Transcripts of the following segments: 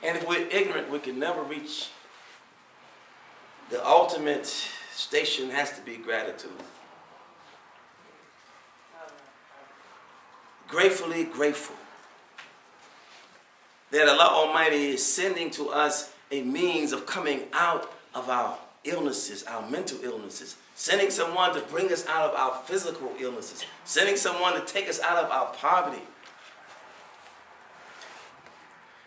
And if we're ignorant, we can never reach the ultimate station. Has to be gratitude. Gratefully grateful that Allah Almighty is sending to us a means of coming out of our illnesses, our mental illnesses, sending someone to bring us out of our physical illnesses, sending someone to take us out of our poverty,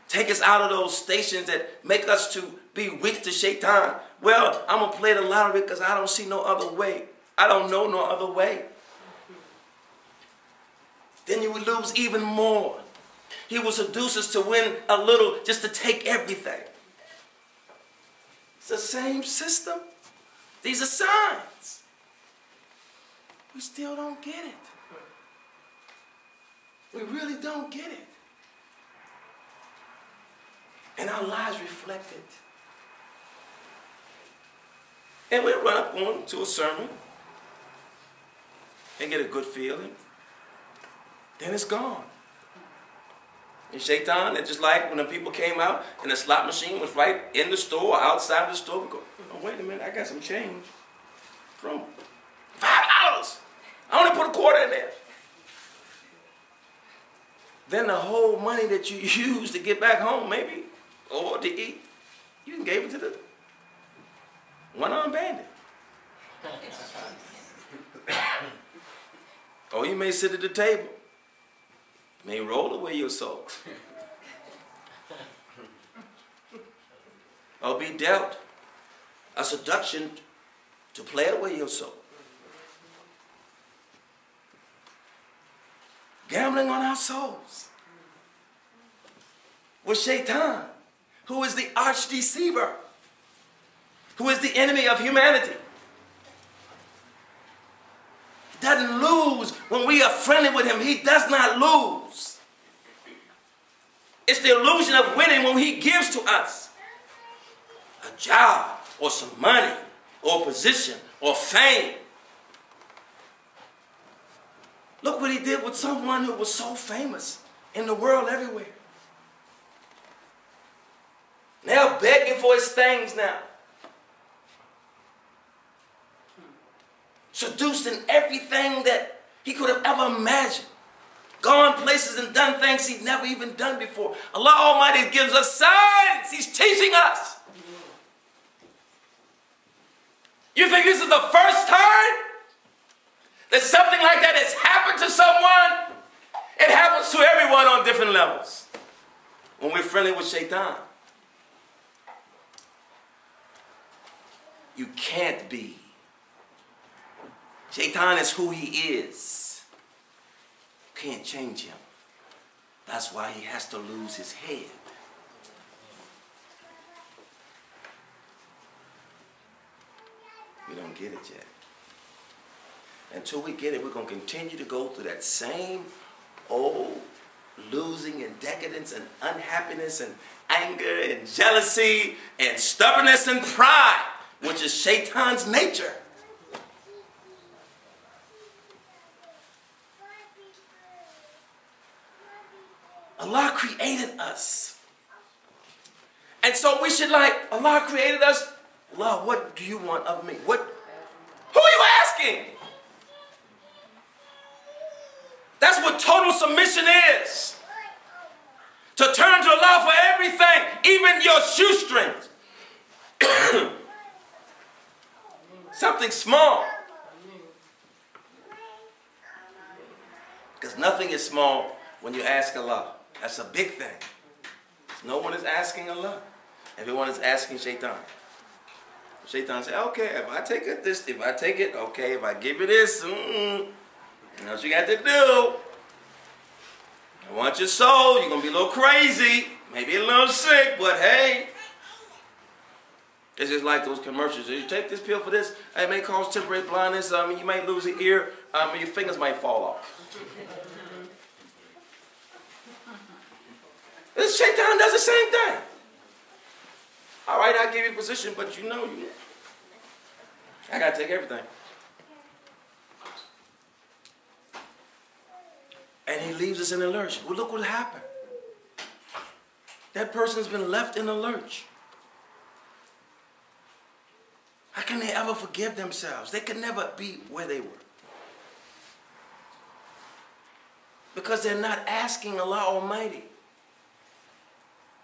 take us out of those stations that make us to be weak to shaitan. Well, I'm going to play the lottery because I don't see no other way. I don't know no other way. Then you would lose even more. He will seduce us to win a little just to take everything. It's the same system. These are signs. We still don't get it. We really don't get it. And our lives reflect it. And we run up on to a sermon and get a good feeling. Then it's gone. And shaitan, it's just like when the people came out and the slot machine was right in the store or outside the store. We go, oh, wait a minute, I got some change. From $5. I only put a quarter in there. Then the whole money that you used to get back home, maybe, or to eat, you can give it to the one-armed bandit. Or you may sit at the table. May roll away your soul. Or be dealt a seduction to play away your soul. Gambling on our souls with shaitan, who is the arch deceiver, who is the enemy of humanity. He doesn't lose when we are friendly with him. He does not lose. It's the illusion of winning when he gives to us a job or some money or position or fame. Look what he did with someone who was so famous in the world everywhere. They're begging for his things now. Seduced in everything that he could have ever imagined. Gone places and done things he'd never even done before. Allah Almighty gives us signs. He's teaching us. You think this is the first time that something like that has happened to someone? It happens to everyone on different levels. When we're friendly with shaitan. You can't be. Shaitan is who he is. You can't change him. That's why he has to lose his head. We don't get it yet. Until we get it, we're going to continue to go through that same old losing and decadence and unhappiness and anger and jealousy and stubbornness and pride, which is shaitan's nature. Allah created us. And so we should Allah created us. Allah, what do you want of me? Who are you asking? That's what total submission is. To turn to Allah for everything, even your shoestrings. Something small. Because nothing is small when you ask Allah. That's a big thing. No one is asking Allah. Everyone is asking shaitan. Shaitan says, okay, if I take it this, if I take it, okay, if I give you this, you know what you got to do. I want your soul. You're going to be a little crazy, maybe a little sick, but hey. It's just like those commercials. You take this pill for this, it may cause temporary blindness. You might lose an ear. Your fingers might fall off. This shaitan does the same thing. All right, I'll give you a position, but I got to take everything. And he leaves us in illusion. Well, look what happened. that person's been left in a lurch. How can they ever forgive themselves? They could never be where they were. Because they're not asking Allah Almighty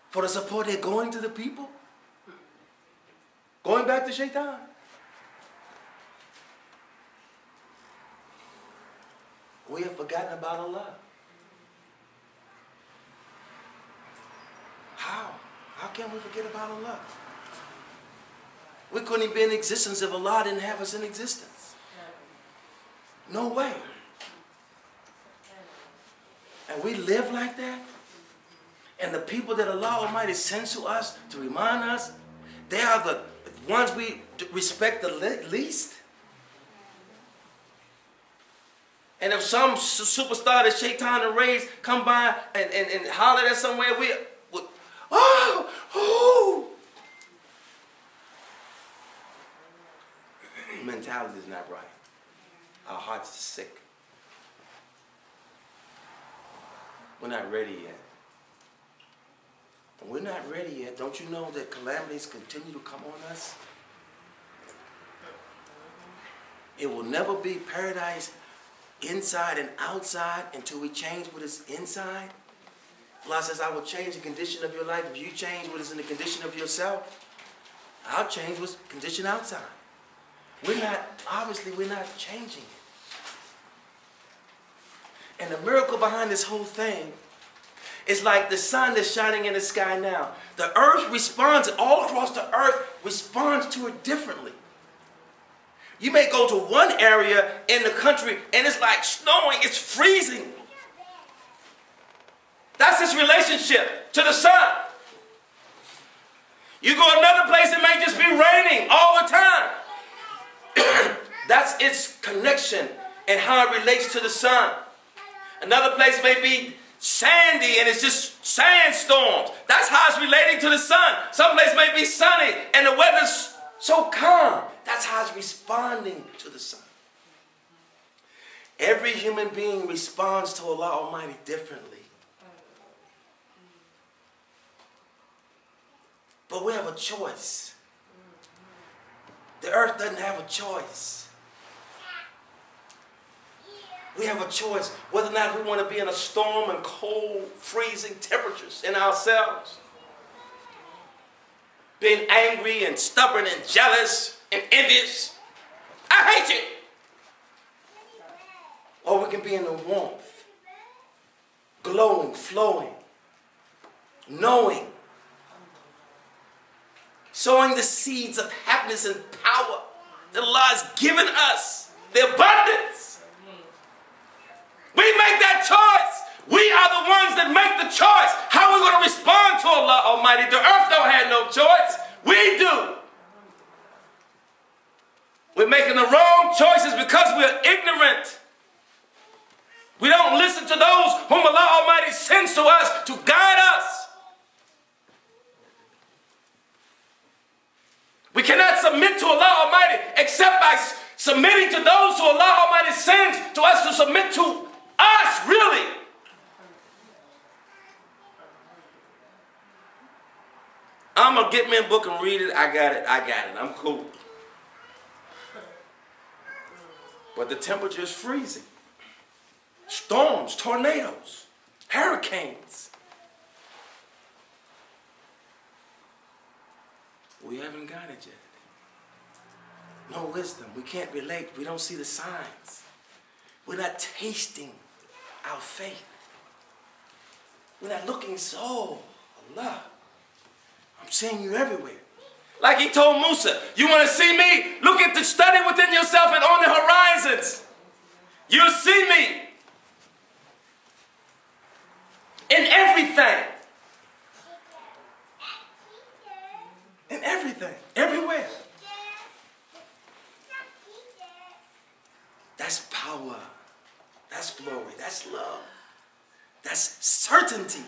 for the support. They're going to the people. Going back to Shaitan. We have forgotten about Allah. How? How can we forget about Allah? We couldn't even be in existence if Allah didn't have us in existence. No way. And we live like that. And the people that Allah Almighty sends to us to remind us, they are the ones we respect the least. And if some superstar that Shaitan and raised come by and holler at somewhere, we oh. Mentality is not right. Our hearts are sick. We're not ready yet. And we're not ready yet. Don't you know that calamities continue to come on us? It will never be paradise inside and outside until we change what is inside. Allah says, I will change the condition of your life if you change what is in the condition of yourself. I'll change what's conditioned outside. Obviously we're not changing it. And the miracle behind this whole thing is like the sun that's shining in the sky now. The earth responds, all across the earth responds to it differently. You may go to one area in the country and it's like snowing, it's freezing. That's its relationship to the sun. You go another place, it may just be raining all the time. That's its connection and how it relates to the sun. Another place may be sandy and it's just sandstorms. That's how it's relating to the sun. Some place may be sunny and the weather's so calm. That's how it's responding to the sun. Every human being responds to Allah Almighty differently. But we have a choice. The earth doesn't have a choice. We have a choice whether or not we want to be in a storm and cold, freezing temperatures in ourselves. Being angry and stubborn and jealous and envious. I hate you. Or we can be in the warmth, glowing, flowing, knowing, sowing the seeds of happiness and power that Allah has given us, the abundance. We make that choice. We are the ones that make the choice. How are we going to respond to Allah Almighty? The earth don't have no choice. We do. We're making the wrong choices because we're ignorant. We don't listen to those whom Allah Almighty sends to us to guide us. We cannot submit to Allah Almighty except by submitting to those who Allah Almighty sends to us to submit to us, really. I'm going to get me a book and read it. I got it. I'm cool. But the temperature is freezing. Storms, tornadoes, hurricanes. We haven't got it yet. No wisdom. We can't relate. We don't see the signs. We're not tasting our faith. We're not looking so, Allah, I'm seeing you everywhere. Like he told Musa, you want to see me? Look at the study within yourself and on the horizons. You'll see me. In everything. In everything. Everywhere. That's power. That's glory. That's love. That's certainty.